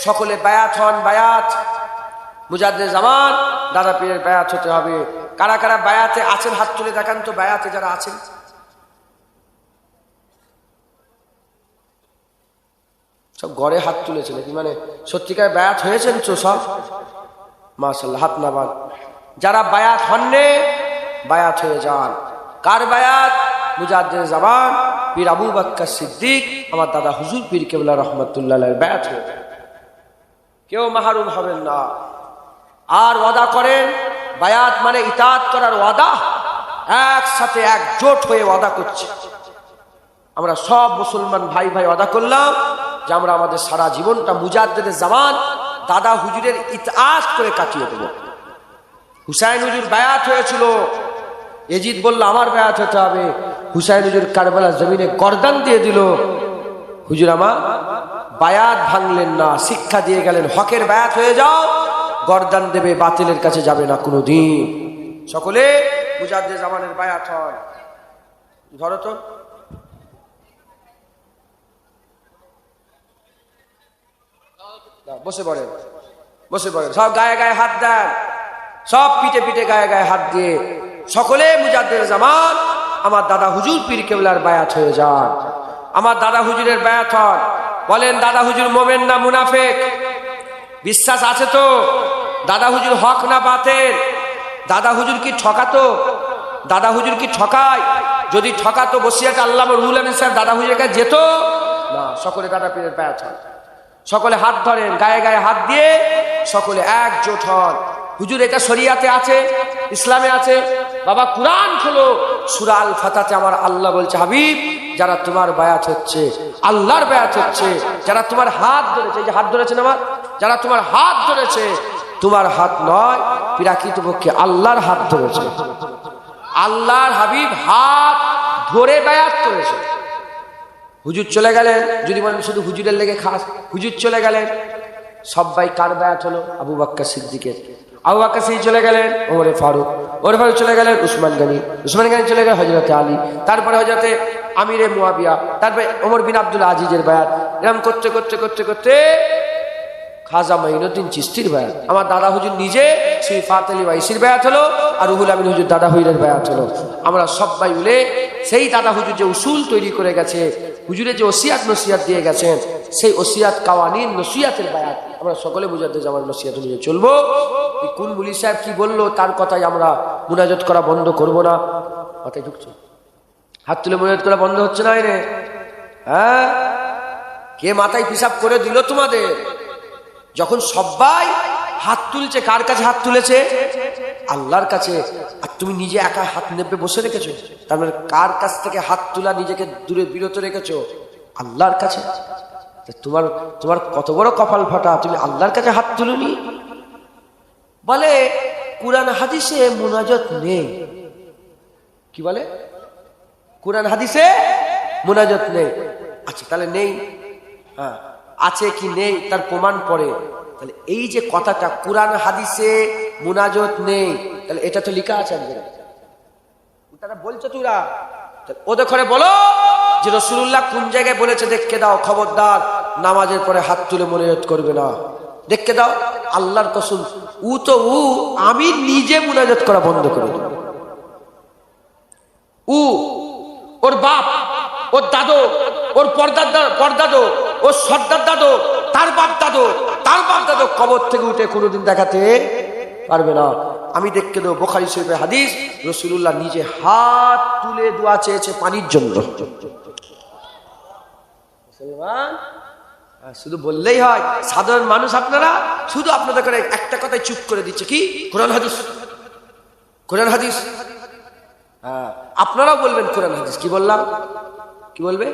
সকলে বায়াত হন। বায়াত মুজাদ্দিদ জামান দাদা পীরের বায়াত হতে হবে। কারা কারা বায়াতে আছেন হাত তুলে দেখান তো। বায়াতে যারা আছেন, সব গড়ে হাত তুলেছে নাকি? মানে সত্যিকার বায়াত হয়েছেন তো সব? মাশাআল্লাহ, হাত নামান। যারা বায়াত হননি, বায়াত হয়ে যান। কার বায়াত? মুজাদ্দিদ জামান পীর আবু বকর সিদ্দিক, আমার দাদা হুজুর পীর কেবলা রহমাতুল্লাহ আলাইহির বায়াত হয়ে যান। কেউ মাহরুম হবেন না। আর ওয়াদা করেন, বায়াত মানে ইতাআত করার ওয়াদা। একসাথে একজোট হয়ে ওয়াদা করছি। আমরা সব মুসলমান ভাই ভাই ওয়াদা করলাম যে আমরা আমাদের সারা জীবনটা মুজাদ্দিদের জামান দাদা হুজুরের ইতাআত করে কাটিয়ে দেব। হুসাইন হুজুর বায়াত হয়েছিল, এজিদ বলল আমার বায়াত হতে হবে। হুসাইন হুজুর কারবালার জমিনে গর্দান দিয়ে দিল। হুজুর আমার বায়াত ভাঙলেন না, শিক্ষা দিয়ে গেলেন, হকের বায়াত হয়ে যাও, গর্দান দেবে, বাতিলের কাছে যাবে না কোনোদিন। সকলে মুজাদ্দিদ জামানের বায়াত হন। ধরো তো, বসে পড়েন, বসে পড়েন। সব গায়ে গায়ে হাত দেন, সব পিঠে পিঠে গায়ে গায়ে হাত দিয়ে সকলে মুজাদ্দিদ জামান আমার দাদা হুজুর পীর কেবলার বায়াত হয়ে যান। আমার দাদা হুজুরের বায়াত হন। বলেন দাদা হুজুর মোমেন না মুনাফিক? বিশ্বাস আছে তো? দাদা হুজুর হক না বাতিল? দাদা হুজুর কি ঠকাতো? দাদা হুজুর কি ঠকায়? যদি ঠকাতো বসিয়াটা আল্লামা রুহুল আমিন সাহেব দাদা হুজুরের কাছে যেত না। সকলে দাদা পীরের বায়াত হন। সকলে হাত ধরেন, গায়ে গায়ে হাত দিয়ে সকলে একজোট হন। হুজুর এটা শরিয়াতে আছে, ইসলামে আছে। বাবা কুরআন খোলো, সূরা আল ফাতহাতে আমার আল্লাহ বলছে, হাবিব যারা তোমার বায়াত হচ্ছে আল্লাহর বায়াত হচ্ছে, যারা তোমার হাত ধরেছে, এই যে হাত ধরেছেন আমার, যারা তোমার হাত ধরেছে, তোমার হাত নয়, প্রকৃতপক্ষে আল্লাহর হাত ধরেছে। আল্লাহর হাবিব হাত ধরে বায়াত করেছে। হুজুর চলে গেলেন, যদি বলেন শুধু হুজুরের লেগে খাস, হুজুর চলে গেলেন, সবাই কার বায়াত হলো? আবু বকর সিদ্দিকের। আবু বকর সিদ্দিক চলে গেলেন ওমরে ফারুক, ওমরে ফারুক চলে গেলেন উসমান গনি, উসমান গনি চলে গেলেন হযরতে আলী, তারপরে হযরতে আমিরে মুয়াবিয়া, তারপরে ওমর বিন আব্দুল আজিজের বায়াত। এরকম করতে করতে করতে করতে খাজা মাইনুদ্দিন চিশতির বায়াত। আমার দাদা হুজুর নিজে শ্রী ফাত আলী ওয়াইসির বায়াত হলো, আর রুহুল আমিন হুজুর দাদা হুজুরের বায়াত হলো। আমরা সবাই মিলে সেই দাদা হুজুর যে উসুল তৈরি করে গেছে, হুজুরের যে ওসিয়াত নসিয়াত দিয়ে গেছেন, সেই ওসিয়াত কাওয়ানিন নসিয়াতের বায়াত আমরা সকলে মুজাদ্দিদ জামানের নসিহাত অনুযায়ী চলবো। কোন মুলি সাহেব কি বললো তার কথাই আমরা মুনাজাত করা বন্ধ করব না। মাথায় ঢুকছে, হাত তুলে মুনাজাত করা বন্ধ হচ্ছে না রে? হ্যাঁ, কে মাথায় পিসাব করে দিল তোমাদের? যখন সবাই হাত তুলছে, কার কাছে হাত তুলেছে? আল্লাহর কাছে। আর তুমি নিজে একা হাত নেবে বসে রেখেছো। তার মানে কার কাছ থেকে হাত তোলা নিজেকে দূরে বিরত রেখেছো? আল্লাহর কাছে। তোমার তোমার কত বড় কপাল ফাটা, তুমি আল্লাহর কাছে হাত তুলনি। বলে কুরআন হাদিসে মুনাজাত নেই। কি বলে? কুরআন হাদিসে মুনাজাত নেই। আচ্ছা তাহলে নেই, হ্যাঁ আছে কি নেই তার প্রমাণ পড়ে। তাহলে এই যে কথাটা কুরআন হাদিসে মুনাজাত নেই, তাহলে এটা তো লেখা আছে একদম, তারা বলছে তোরা ওদের ঘরে বলো যে রাসূলুল্লাহ কোন জায়গায় বলেছে দেখকে দাও, খবরদার নামাজের পরে হাত তুলে মুনাজাত করবে না, দেখকে দাও। আল্লাহর কসম আমি নিজে মুনাজাত করা বন্ধ করে দেব। ওর বাপ, ওর দাদু, ওর পরদাদু, ওর সর্দার দাদু, তার বাপ দাদু, তার বাপ দাদু কবর থেকে উঠে কোনোদিন দেখাতে পারবে না। আমি দেখতে দেবো বুখারী শরীফের হাদিস, রাসূলুল্লাহ নিজে হাত তুলে দোয়া চেয়েছে পানির জন্য। মুসলমান শুধু বললেই হয়, সাধারণ মানুষ আপনারা শুধু আপনাদের করে একটা কথায় চুপ করে দিচ্ছে, কি কোরআন হাদিস, কোরআন হাদিস। আপনারাও বলবেন কোরআন হাদিস। কি বললাম? কি বলবে?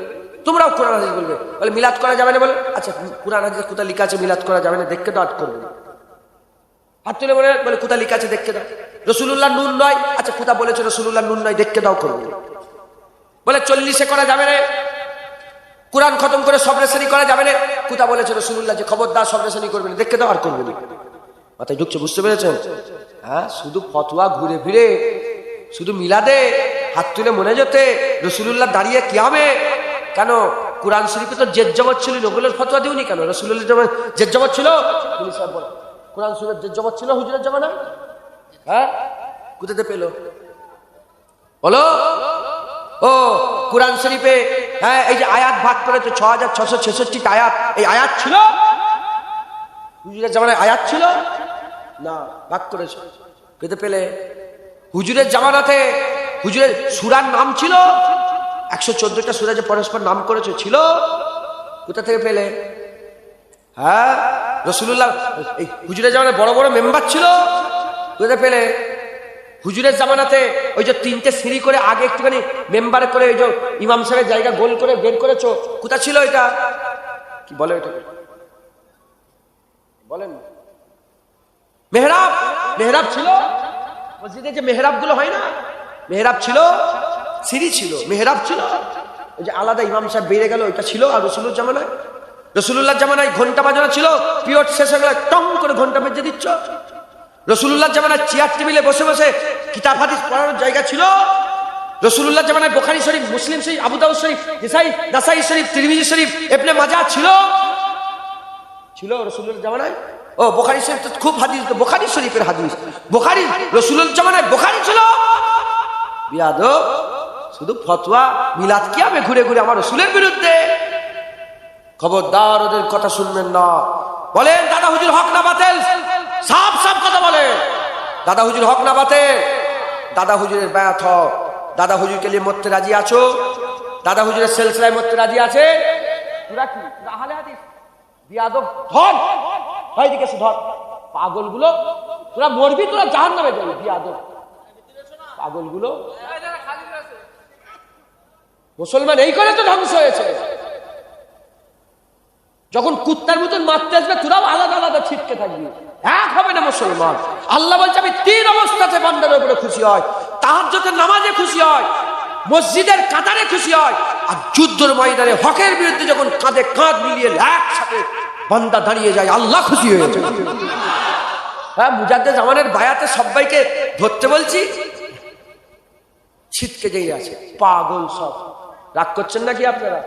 তোমরাও কোরআন হাদিস বলবে। বলে মিলাদ করা যাবে না, বলে আচ্ছা কোরআন হাদিস কোথায় লেখা আছে মিলাদ করা যাবে না, দেখতে দাও, করবে হাত তুলে বলে কোথায় লেখা আছে দেখতে দাও। রাসূলুল্লাহ নুন নয়, আচ্ছা কোথায় বলেছে রাসূলুল্লাহ নুন নয়, দেখতে দাও, করবে। বলে 40-এ করা যাবে না, কোরআন খতম করে সবরেশানি করা যাবে না, কোথায় বলেছে রাসূলুল্লাহ যে খবরদার সবরেশানি করবে না, দেখতে দাও, আর করবে না। মাথায় ঢুকছে, বুঝতে পেরেছেন? হ্যাঁ, শুধু ফতোয়া ঘুরে ফিরে, শুধু মিলাদে হাত তুলে মনে যেতে, রাসূলুল্লাহ দাঁড়িয়ে কিয়ামে কেন? কোরআন শরীফে তো জেদ জবর ছিল, নবুলের ফতোয়া দিওনি কেন? রাসূলুল্লাহ জেদ জবর ছিল, কোরআন শরীফের জেদ জবর ছিল হুজুরের জামানা, হ্যাঁ কোথাতে পেল বলো? ও কোরআন শরীফে হ্যাঁ এই যে আয়াত ভাগ করেছে 6666 আয়াত, এই আয়াত ছিল হুজুরের জামানায়? আয়াত ছিল না, ভাগ করেছে। কোথাতে পেলে? হুজুরের জামানাতে হুজুরের সূরার নাম ছিল 114টা সূরা যে পরস্পর নাম করেছে, ছিল। কোথা থেকে পেলে? হ্যাঁ রাসূলুল্লাহ এই হুজুরের জামানায় বড় বড় মেম্বার ছিল, কোথা পেলে? হুজুরের জামানাতে ওই যে 3টে সিঁড়ি করে আগে একটুখানি মেম্বারে করে ওই যে ইমাম সাহেবের জায়গা গোল করে বের করেছো, কোথা ছিল এটা? কি বলে ওইটাকে? বলেন। মেহরাব, মেহরাব ছিল মসজিদে, যে মেহরাব গুলো হয় না, মেহরাব ছিল, সিঁড়ি ছিল, মেহরাব ছিল, ওই যে আলাদা ইমাম সাহেব বেরিয়ে গেল, ওইটা ছিল। আর রাসূলুল্লাহর জামানায়, রাসূলুল্লাহর জামানায় ঘন্টা বাজানো ছিল, পিরিয়ড শেষ হয়ে গেলে টং করে ঘন্টা বেজে দিচ্ছ। রাসূলুল্লাহর জামানায় চেয়ার টেবিলে বসে বসে কিতাব হাদিস পড়ানোর জায়গা ছিল। রাসূলুল্লাহর জামানায় বুখারী শরীফ, মুসলিম শরীফ, আবু দাউদ শরীফ, নাসাই শরীফ, তিরমিজি শরীফ, ইবনে মাজাহ ছিল, ছিল রাসূলুল্লাহর জামানায়। ও বুখারী শরীফ তো খুব হাদিস, বুখারী শরীফের হাদিস, বুখারী রাসূলুল্লাহর জামানায় বুখারী ছিল। বিয়াদব, শুধু ফতোয়া মিলাদ কিয়ামে ঘুরে ঘুরে আমার রাসূলের বিরুদ্ধে। খবরদার ওদের কথা শুনবেন না। বলেন দাদা হুজুর হক না বাতিল? সাফ সাফ কথা বলে, দাদা হুজুর হক না বাতিল? দাদা হুজুরের বায়াত হও। দাদা হুজুরকে নিয়ে মরতে রাজি আছো? দাদা হুজুরের সিলসিলায় মরতে রাজি আছে? তোরা কি আহলে হাদিস? বিয়াদব, ধর ভাই দিকে ধর, পাগলগুলো, তোরা মরবি, তোরা জাহান্নামে যাবি। বিয়াদব পাগলগুলো। মুসলমান এই করে তো ধ্বংস হয়েছে। যখন কুত্তার মতন মারতে আসবে, তোরাও আলাদা আলাদা ছিটকে থাকবি, এক হবে না মুসলমান। আল্লাহ বলছে আমি 3 অবস্থাতে বান্দার উপরে খুশি হয়, তাহাজ্জুদের নামাজে খুশি হয়, মসজিদের কাতারে খুশি হয়, আর যুদ্ধের ময়দানে হকের বিরুদ্ধে যখন কাঁধে কাঁধ মিলিয়ে একসাথে বান্দা দাঁড়িয়ে যায়, আল্লাহ খুশি হয়ে যায়। হ্যাঁ, মুজাদ্দেদ জামানের বায়াতে সবাইকে ধরতে বলছি, ছিটকে যেই আছে। পাগল সব। রাগ করছেন নাকি আপনারা?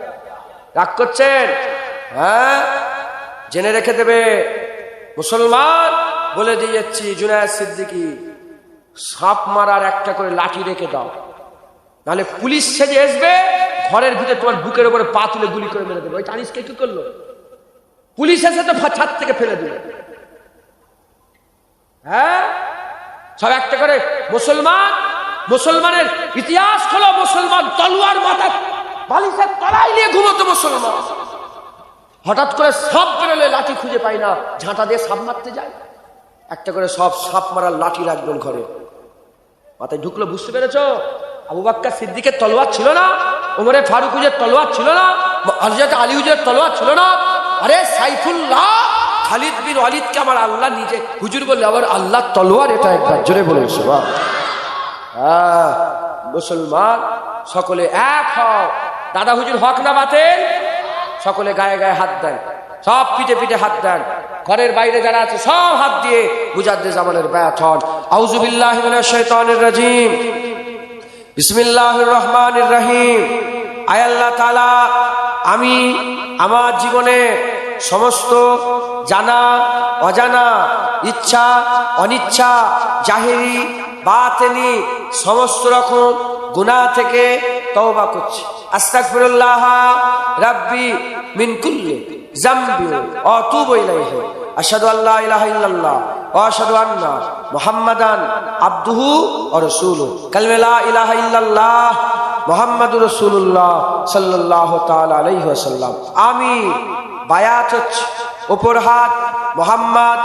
রাগ করছেন? হ্যাঁ, জেনে রেখে দেবে মুসলমান, বলে দিয়ে যাচ্ছি, জুনায়েদ সিদ্দিকী, সাপ মারার একটা করে লাঠি রেখে দাও, নাহলে পুলিশ সেজে আসবে, ঘরের ভিতরে তোমার বুকের উপরে পা তুলে গুলি করে মেরে দেবে। ওই টানিসকে কি করলো? পুলিশ এসে তো ছাদ থেকে ফেলে দিল। হ্যাঁ, সব একটা করে। মুসলমান, মুসলমানের ইতিহাস হলো মুসলমান তলোয়ার মাথা বালিশের তলায় নিয়ে ঘুমতো মুসলমান। হঠাৎ করে সাপ বেরোলে লাঠি খুঁজে পাই না, ঝাঁটা দিয়ে সাপ মারতে যায়। একটা করে সব সাপ মারার লাঠি রাখবেন ঘরে। মাথায় ঢুকলো, বুঝতে পেরেছো? আবু বকর সিদ্দিকের তলোয়ার ছিল না? ওমরে ফারুক হুজুরের তলোয়ার ছিল না? হযরত আলী হুজুরের তলোয়ার ছিল না? আরে সাইফুল্লাহ খালিদ বিন ওয়ালিদকে আমার আল্লাহ নিজে হুজুর বললে আবার আল্লাহ তলোয়ার, এটা একবার জোরে বলে সুবহান। হ্যাঁ, মুসলমান সকলে এক হও। দাদা হুজুর হক না বাতিল? সকলে গায়ে গায়ে হাত দেন, সব পিঠে পিঠে হাত দেন। ঘরের বাইরে যারা আছে সব হাত দিয়ে মুজাদ্দিদ জামানের বায়াত হন। আউযু বিল্লাহি মিনাশ শাইতানির রাজিম, বিসমিল্লাহির রহমানির রহিম। আয় আল্লাহ তাআলা, আমি আমার জীবনে সমস্ত জানা অজানা, ইচ্ছা অনিচ্ছা, জাহেরি বাতিনি সমস্ত রকম গুনাহ থেকে তওবা করছি। আস্তাগফিরুল্লাহ রাব্বি মিন কুল্লি যামবি ওয়া আতুবু ইলাইহি। আশহাদু আল্লা ইলাহা ইল্লাল্লাহ ওয়া আশহাদু আন্না মুহাম্মাদান আবদুহু ওয়া রাসূলুহু। কালিমা লা ইলাহা ইল্লাল্লাহ মুহাম্মাদুর রাসূলুল্লাহ সাল্লাল্লাহু তাআলা আলাইহি ওয়াসাল্লাম। আমি বায়াত হচ্ছে, উপর হাত মোহাম্মদ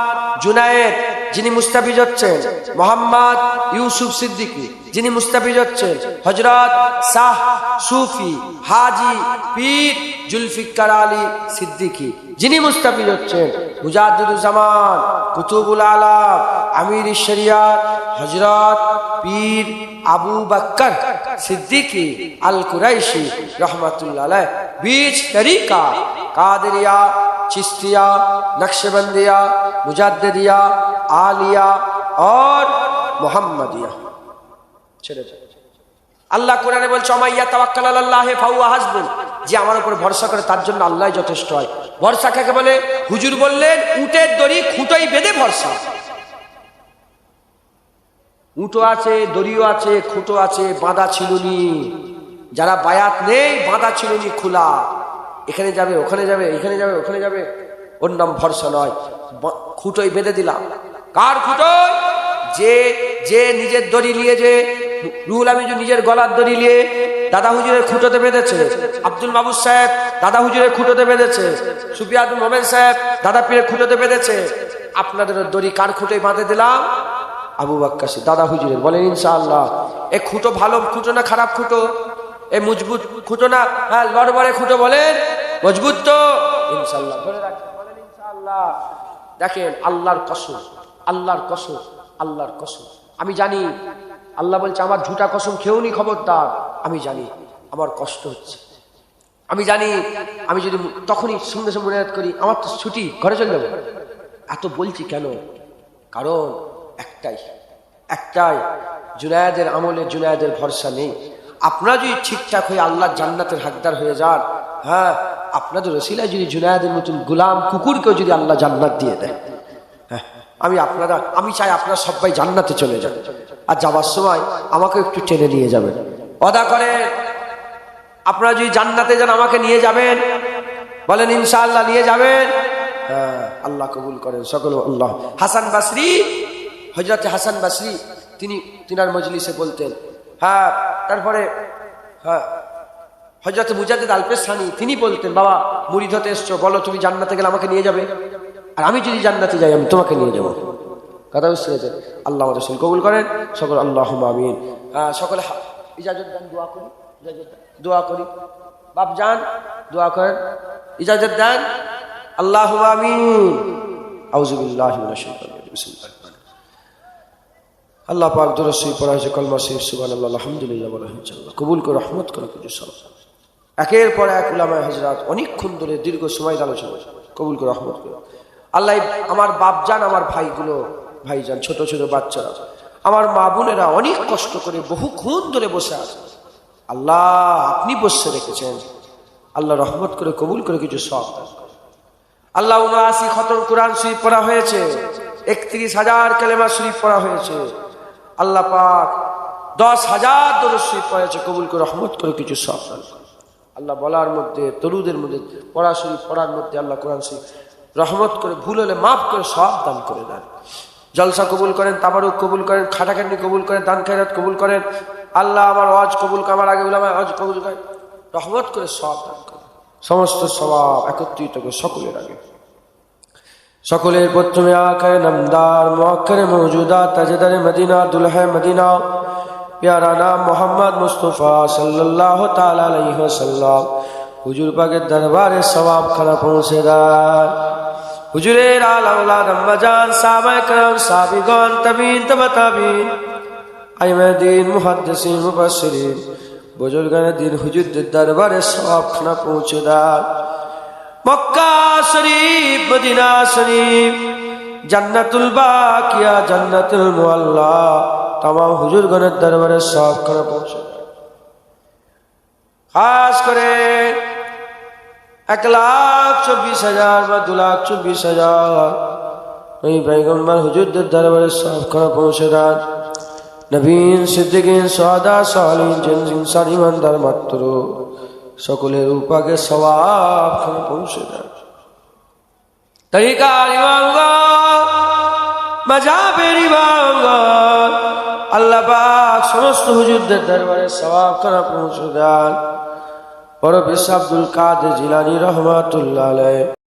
জুনায়েদ যিনি মুস্তাফিজ হচ্ছেন, মোহাম্মদ ইউসুফ সিদ্দিকী যিনি মুস্তাফিজ হচ্ছেন, হযরত শাহ সুফি হাজি পীর জুলফিকার আলী সিদ্দিকী যিনি মুস্তাফিজ হচ্ছেন, মুজাদ্দিদুজ জামান কুতুবুল আলাম আমির শরিয়াত হযরত পীর আবু বকর সিদ্দিকী আল কুরাইশি রহমাতুল্লাহ আলাইহ। बीच तरीका कादरिया, चिश्तिया, नक्शबंदिया, मुजद्दिदिया, आलिया और मुहम्मदिया। আল্লাহ কোরআনে বলছে ওমাইয়া তাওয়াক্কাল আলাল্লাহি ফাহুয়া হাসবুহ, যে আমার উপর ভরসা করে তার জন্য আল্লাহই যথেষ্ট হয়। ভরসা কাকে বলে? হুজুর বললেন উটের দড়ি খুঁটোই বেঁধে ভরসা। উটো আছে, দড়িও আছে, খুঁটো আছে, বাঁধা ছিলুনি। যারা বায়াত নেই বাঁধা ছিলুনি খোলা, এখানে যাবে ওখানে যাবে, এখানে যাবে ওখানে যাবে, ওর নাম ভরসা নয়। খুঁটোই বেঁধে দিলাম। কার খুঁটোই? যে যে নিজের দড়ি নিয়ে, যে রুহুল আমিন নিজের গলার দড়ি নিয়ে দাদা হুজুরের খুঁটোতে বেঁধেছে, আব্দুল মাহবুব সাহেব দাদা হুজুরের খুঁটোতে বেঁধেছে, সুফিয়ানুল মোমেন সাহেব দাদা পীরের খুঁটোতে বেঁধেছে। আপনাদের দড়ি কার খুঁটোই বাঁধে দিলাম? আবু বকর দাদা হুজুরের। বলেন ইনশাআল্লাহ। এ খুঁটো ভালো খুঁটো না খারাপ খুঁটো? এ মজবুত খুঁটো না হ্যাঁ লড়বড়ে খুঁটো? বলেন মজবুত তো ইনশাআল্লাহ, ধরে রাখেন। বলেন ইনশাআল্লাহ। দেখেন আল্লাহর কসম, আল্লাহর কসম, আল্লাহর কসম, আমি জানি আল্লাহ বলছে আমার ঝুটা কসম খেও নি, খবরদার। আমি জানি আমার কষ্ট হচ্ছে, আমি জানি আমি যদি তখনই সঙ্গে সঙ্গে মনে করি আমার তো ছুটি, ঘরে চলে যাবো। এত বলছি কেন? কারণ একটাই, একটাই, জুনায়েদের আমলে জুনায়েদের ভরসা নেই। আপনারা যদি ঠিকঠাক হয়ে আল্লাহর জান্নাতের হকদার হয়ে যান, হ্যাঁ আপনাদের ওসিলায় যদি জুনায়েদের মতন গোলাম কুকুরকেও যদি আল্লাহ জান্নাত দিয়ে দেয়, হ্যাঁ আমি চাই আপনারা সবাই জান্নাতে চলে যান। আর যাবার সময় আমাকে একটু টেনে নিয়ে যাবেন, ওয়াদা করেন আপনারা যদি জান্নাতে যান আমাকে নিয়ে যাবেন। বলেন ইনশাআল্লাহ নিয়ে যাবেন। হ্যাঁ আল্লাহ কবুল করেন সকল। আল্লাহ। হাসান বসরি, হযরত হাসান বসরি তিনার মজলিসে বলতেন। হ্যাঁ তারপরে হ্যাঁ হযরত মুজাদ্দিদ আল-পেশানি তিনি বলতেন, বাবা মুরিদ হতে এসছো, বলো তুমি জান্নাতে গেলে আমাকে নিয়ে যাবে, আর আমি যদি জান্নাতে যাই আমি তোমাকে নিয়ে যাবো। কথা বুঝতে পেরেছেন? আল্লাহ আমাদের সকল কবুল করেন সকল। আল্লাহুম্মা আমিন। সকলে ইজাজত দেন, দোয়া করি, দোয়া করি। বাপ যান দোয়া করেন, ইজাজত দেন। আল্লাহুম্মা আমিন। আউযু বিল্লাহি মিনাশ শাইতানির রাজিম। বিসমিল্লাহির রহমানির রহিম। আল্লাহ পাক দরুদ শরীফ পড়া হয়েছে, কলমা শরীফ সুবহানাল্লাহ আলহামদুলিল্লাহ বলা হয়েছে। আল্লাহ কবুল করে রহমত করে কিছু সালাত। একের পর এক উলামায়ে হযরত অনেকক্ষণ ধরে দীর্ঘ সময় আলোচনা, কবুল করে রহমত করে। আল্লাহ আমার বাপজান, আমার ভাইগুলো, ভাইজান, ছোট ছোট বাচ্চারা, আমার মা বোনেরা অনেক কষ্ট করে বহুক্ষণ ধরে বসে আছে। আল্লাহ আপনি বসে রেখেছেন, আল্লাহ রহমত করে কবুল করে কিছু সওয়াব দান করুন। আল্লাহ ৭৯ খতম কোরআন শরীফ পড়া হয়েছে, ৩১,০০০ কালেমা শরীফ পড়া হয়েছে। আল্লাহ পাক ১০,০০০ দরুদ শরীফ পড়েছে, কবুল করে রহমত করে কিছু সওয়াব দান করুন। আল্লাহ বলার মধ্যে, দরুদের মধ্যে, পড়া শরীফ পড়ার মধ্যে আল্লাহ কোরআন শরীফ রহমত করে, ভুল হলে মাফ করে সওয়াব দান করে দেন। জলসা কবুল করেন, তাবারুক কবুল করেন, খাটাখাটনি কবুল করেন, দান খায়রাত কবুল করেন। আল্লাহ আমার ওয়াজ কবুল করেন, আমার আগে উলামায়ে ওয়াজ কবুল করেন, রহমত করে সওয়াব দান করেন। সমস্ত সওয়াব একত্রিত করে সকলের আগে। সকলের প্রথমে আকায়ে নামদার মুআক্কারে মওজুদা তাজদারে মদিনা দুলহে মদিনা প্যারা নাম মোহাম্মদ মুস্তাফা সাল্লাল্লাহু তাআলা আলাইহি ওয়াসাল্লাম হুজুর পাকের দরবারে সওয়াব খানা পৌঁছে দেয়। হুজুরের আলা আওলাদ আম্মাজান সাহাবায়ে কেরাম সাহাবীগণ তাবিঈন তাবা তাবিঈন আইমে দ্বীন মুহাদ্দিসিন মুফাসসিরিন বুজুর্গানে দ্বীন হুজুরদের দরবারে সওয়াব খানা পৌঁছে দেয়। মক্কা শরীফ মদিনা শরীফ জান্নাতুল বাকিয়া জান্নাতুল মুআল্লা तमाम হুজুরগণের দরবারে সওয়াব খানা পৌঁছে দেয়। খাস করে 1,24,000 বা 2,24,000 ওই পয়গম্বর হুজুরদের দরবারে সওয়াব খানা পৌঁছে দেয়। নবীন সিদ্দিকিন সুহাদা সালিহিন জিন ইনসান ইমানদার মাত্র সকলের উপাকে সওয়াব খানা পৌঁছে দেয়। তরিকার ইমামগণ মাযহাবের ইমামগণ আল্লাহ পাক সমস্ত হুজুরদের দরবারে সওয়াব খানা পৌঁছে দেন। বড় পীর আব্দুল কাদের জিলানী রহমাতুল্লাহ আলাইহি